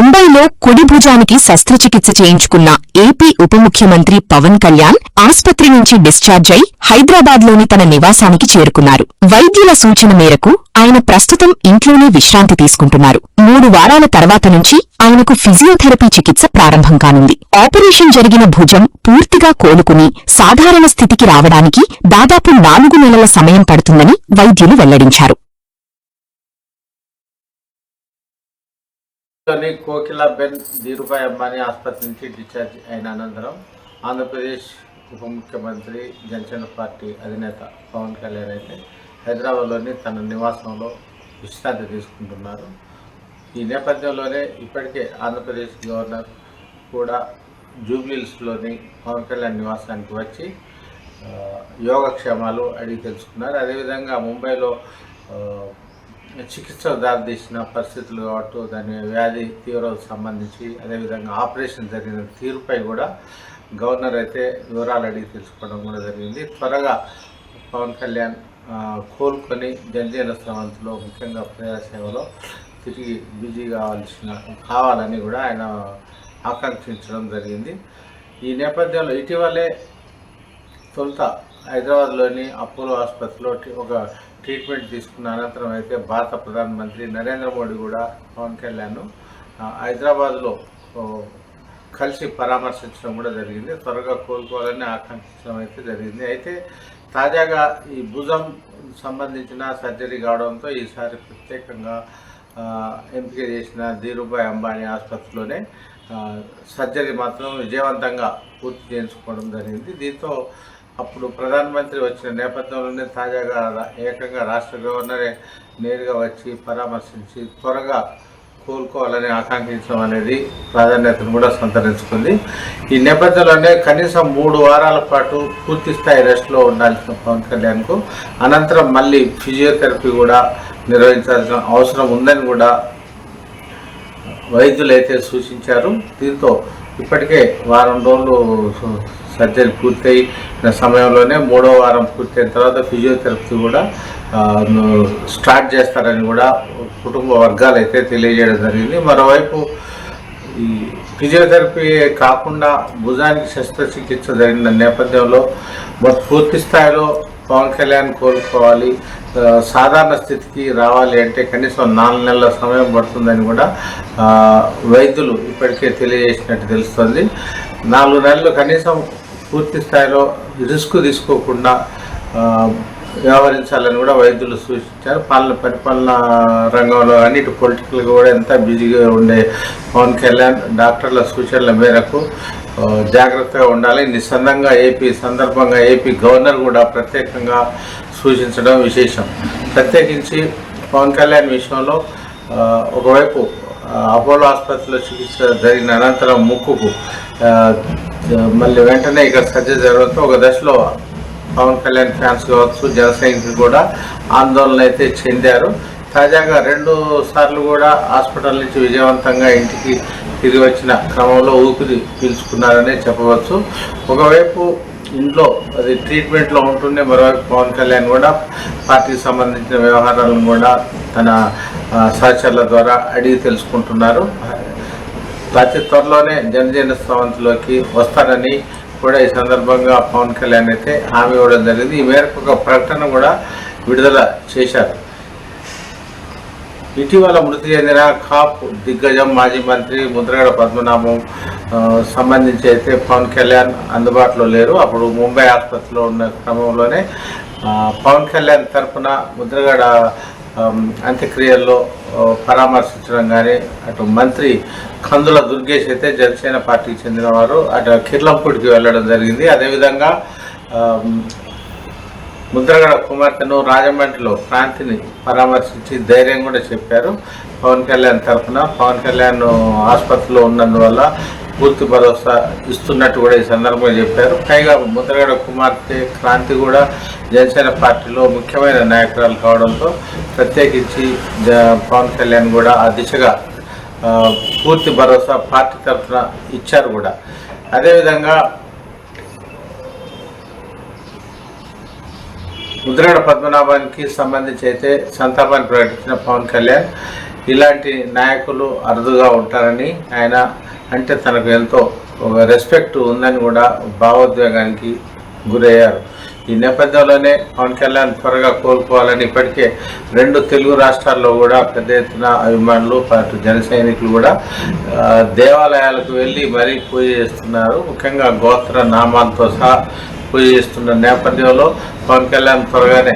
ముంబైలో కుడి భుజానికి శస్త్రచికిత్స చేయించుకున్న ఏపీ ఉప ముఖ్యమంత్రి పవన్ కళ్యాణ్ ఆస్పత్రి నుంచి డిశ్చార్జ్ అయి హైదరాబాద్లోని తన నివాసానికి చేరుకున్నారు. వైద్యుల సూచన మేరకు ఆయన ప్రస్తుతం ఇంట్లోనే విశ్రాంతి తీసుకుంటున్నారు. 3 వారాల తర్వాత నుంచి ఆయనకు ఫిజియోథెరపీ చికిత్స ప్రారంభం కానుంది. ఆపరేషన్ జరిగిన భుజం పూర్తిగా కోలుకుని సాధారణ స్థితికి రావడానికి దాదాపు 4 నెలల సమయం పడుతుందని వైద్యులు వెల్లడించారు. కోకిలాబెన్ ధీరుభాయ్ అంబానీ ఆసుపత్రి నుంచి డిశ్చార్జ్ అయిన అనంతరం ఆంధ్రప్రదేశ్ ఉప ముఖ్యమంత్రి జనసేన పార్టీ అధినేత పవన్ కళ్యాణ్ అయితే హైదరాబాద్లోని తన నివాసంలో విశ్రాంతి తీసుకుంటున్నారు. ఈ నేపథ్యంలోనే ఇప్పటికే ఆంధ్రప్రదేశ్ గవర్నర్ కూడా జూబ్లీహిల్స్లోని పవన్ కళ్యాణ్ నివాసానికి వచ్చి యోగక్షేమాలు అడిగి తెలుసుకున్నారు. అదేవిధంగా ముంబైలో చికిత్స దారితీసిన పరిస్థితులు కావచ్చు, దాని వ్యాధి తీవ్రతకు సంబంధించి అదేవిధంగా ఆపరేషన్ జరిగిన తీరుపై కూడా గవర్నర్ అయితే వివరాలు అడిగి తెలుసుకోవడం కూడా జరిగింది. త్వరగా పవన్ కళ్యాణ్ కోలుకొని జనజీవన స్రవంతిలో ముఖ్యంగా ప్రజాసేవలో తిరిగి బిజీ కావాలని కూడా ఆయన ఆకాంక్షించడం జరిగింది. ఈ నేపథ్యంలో ఇటీవలే తొలుత హైదరాబాద్లోని అపోలో ఆసుపత్రిలో ఒక ట్రీట్మెంట్ తీసుకున్న అనంతరం అయితే భారత ప్రధానమంత్రి నరేంద్ర మోడీ కూడా పవన్ కళ్యాణ్ హైదరాబాద్లో కలిసి పరామర్శించడం కూడా జరిగింది. త్వరగా కోలుకోవాలని ఆకాంక్షించడం అయితే జరిగింది. అయితే తాజాగా ఈ భుజం సంబంధించిన సర్జరీ కావడంతో ఈసారి ప్రత్యేకంగా ఎంపిక చేసిన ధీరుభాయ్ అంబానీ ఆసుపత్రిలోనే సర్జరీ మాత్రం విజయవంతంగా పూర్తి చేయించుకోవడం జరిగింది. దీంతో అప్పుడు ప్రధానమంత్రి వచ్చిన నేపథ్యంలోనే తాజాగా ఏకంగా రాష్ట్ర గవర్నరే నేరుగా వచ్చి పరామర్శించి త్వరగా కోలుకోవాలని ఆకాంక్షించడం అనేది ప్రాధాన్యతను కూడా సంతరించుకుంది. ఈ నేపథ్యంలోనే కనీసం 3 వారాల పాటు పూర్తి స్థాయి రెస్ట్లో ఉండాల్సిన పవన్ కళ్యాణ్కు అనంతరం మళ్ళీ ఫిజియోథెరపీ కూడా నిర్వహించాల్సిన అవసరం ఉందని కూడా వైద్యులు అయితే సూచించారు. దీంతో ఇప్పటికే వారం రోజులు సర్జరీ పూర్తయిన సమయంలోనే 3వ వారం పూర్తయిన తర్వాత ఫిజియోథెరపీ కూడా స్టార్ట్ చేస్తారని కూడా కుటుంబ వర్గాలు అయితే తెలియజేయడం జరిగింది. మరోవైపు ఈ ఫిజియోథెరపీ కాకుండా భుజానికి శస్త్రచికిత్స జరిగిన నేపథ్యంలో పూర్తి స్థాయిలో పవన్ కళ్యాణ్ కోలుకోవాలి, సాధారణ స్థితికి రావాలి అంటే కనీసం 4 నెలల సమయం పడుతుందని కూడా వైద్యులు ఇప్పటికే తెలియజేసినట్టు తెలుస్తుంది. 4 నెలలు కనీసం పూర్తి స్థాయిలో రిస్క్ తీసుకోకుండా వ్యవహరించాలని కూడా వైద్యులు సూచించారు. పరిపాలన రంగంలో అన్నిటి పొలిటికల్గా కూడా ఎంత బిజీగా ఉండే పవన్ కళ్యాణ్ డాక్టర్ల సూచనల మేరకు జాగ్రత్తగా ఉండాలి. నిస్సందంగా సందర్భంగా ఏపీ గవర్నర్ కూడా ప్రత్యేకంగా సూచించడం విశేషం. ప్రత్యేకించి పవన్ కళ్యాణ్ విషయంలో ఒకవైపు అపోలో ఆసుపత్రిలో చికిత్స జరిగిన అనంతరం ముక్కుకు మళ్ళీ వెంటనే ఇక్కడ సర్జరీ జరగడంతో ఒక దశలో పవన్ కళ్యాణ్ ఫ్యాన్స్ కావచ్చు, జన సైనికులు కూడా ఆందోళన అయితే చెందారు. తాజాగా 2 సార్లు కూడా హాస్పిటల్ నుంచి విజయవంతంగా ఇంటికి తిరిగి వచ్చిన క్రమంలో ఊపిరి పీల్చుకున్నారనే చెప్పవచ్చు. ఒకవైపు ఇంట్లో అది ట్రీట్మెంట్లో ఉంటుండే, మరోవైపు పవన్ కళ్యాణ్ కూడా పార్టీకి సంబంధించిన వ్యవహారాలను కూడా తన సహచరుల ద్వారా అడిగి తెలుసుకుంటున్నారు. అతి త్వరలోనే జనజీవన స్రవంతిలోకి వస్తారని కూడా ఈ సందర్భంగా పవన్ కళ్యాణ్ అయితే హామీ ఇవ్వడం జరిగింది. ఈ మేరకు ఒక ప్రకటన కూడా విడుదల చేశారు. ఇటీవల మృతి చెందిన కాప్ దిగ్గజం మాజీ మంత్రి ముద్రగడ పద్మనాభం సంబంధించి అయితే పవన్ కళ్యాణ్ అందుబాటులో లేరు. అప్పుడు ముంబై ఆసుపత్రిలో ఉన్న క్రమంలోనే పవన్ కళ్యాణ్ తరఫున ముద్రగడ అంత్యక్రియల్లో పరామర్శించడం కానీ, అటు మంత్రి కందుల దుర్గేష్ అయితే జనసేన పార్టీకి చెందినవారు అటు కిర్లంపూడికి వెళ్ళడం జరిగింది. అదేవిధంగా ముద్రగడ కుమార్తెను రాజమండ్రిలో క్రాంతిని పరామర్శించి ధైర్యం కూడా చెప్పారు. పవన్ కళ్యాణ్ తరఫున పవన్ కళ్యాణ్ ఆసుపత్రిలో ఉన్నందువల్ల పూర్తి భరోసా ఇస్తున్నట్టు కూడా ఈ సందర్భంగా చెప్పారు. పైగా ముద్రగడ కుమార్తె క్రాంతి కూడా జనసేన పార్టీలో ముఖ్యమైన నాయకురాలు కావడంతో ప్రత్యేకించి పవన్ కళ్యాణ్ కూడా ఆ దిశగా పూర్తి భరోసా పార్టీ తరఫున ఇచ్చారు కూడా. అదేవిధంగా ముద్రగడ పద్మనాభానికి సంబంధించి అయితే సంతాపాన్ని ప్రకటించిన పవన్ కళ్యాణ్ ఇలాంటి నాయకులు అరుదుగా ఉంటారని, ఆయన అంటే తనకు ఎంతో రెస్పెక్ట్ ఉందని కూడా భావోద్వేగానికి గురయ్యారు. ఈ నేపథ్యంలోనే పవన్ కళ్యాణ్ త్వరగా కోలుకోవాలని ఇప్పటికే 2 తెలుగు రాష్ట్రాల్లో కూడా పెద్ద ఎత్తున అభిమానులు, పాటు జన సైనికులు కూడా దేవాలయాలకు వెళ్ళి మరీ పూజ చేస్తున్నారు. ముఖ్యంగా గోత్ర నామాలతో సహా పూజ చేస్తున్న నేపథ్యంలో పవన్ కళ్యాణ్ త్వరగానే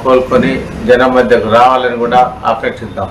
కోలుకొని జనం మధ్యకు రావాలని కూడా ఆపేక్షిద్దాం.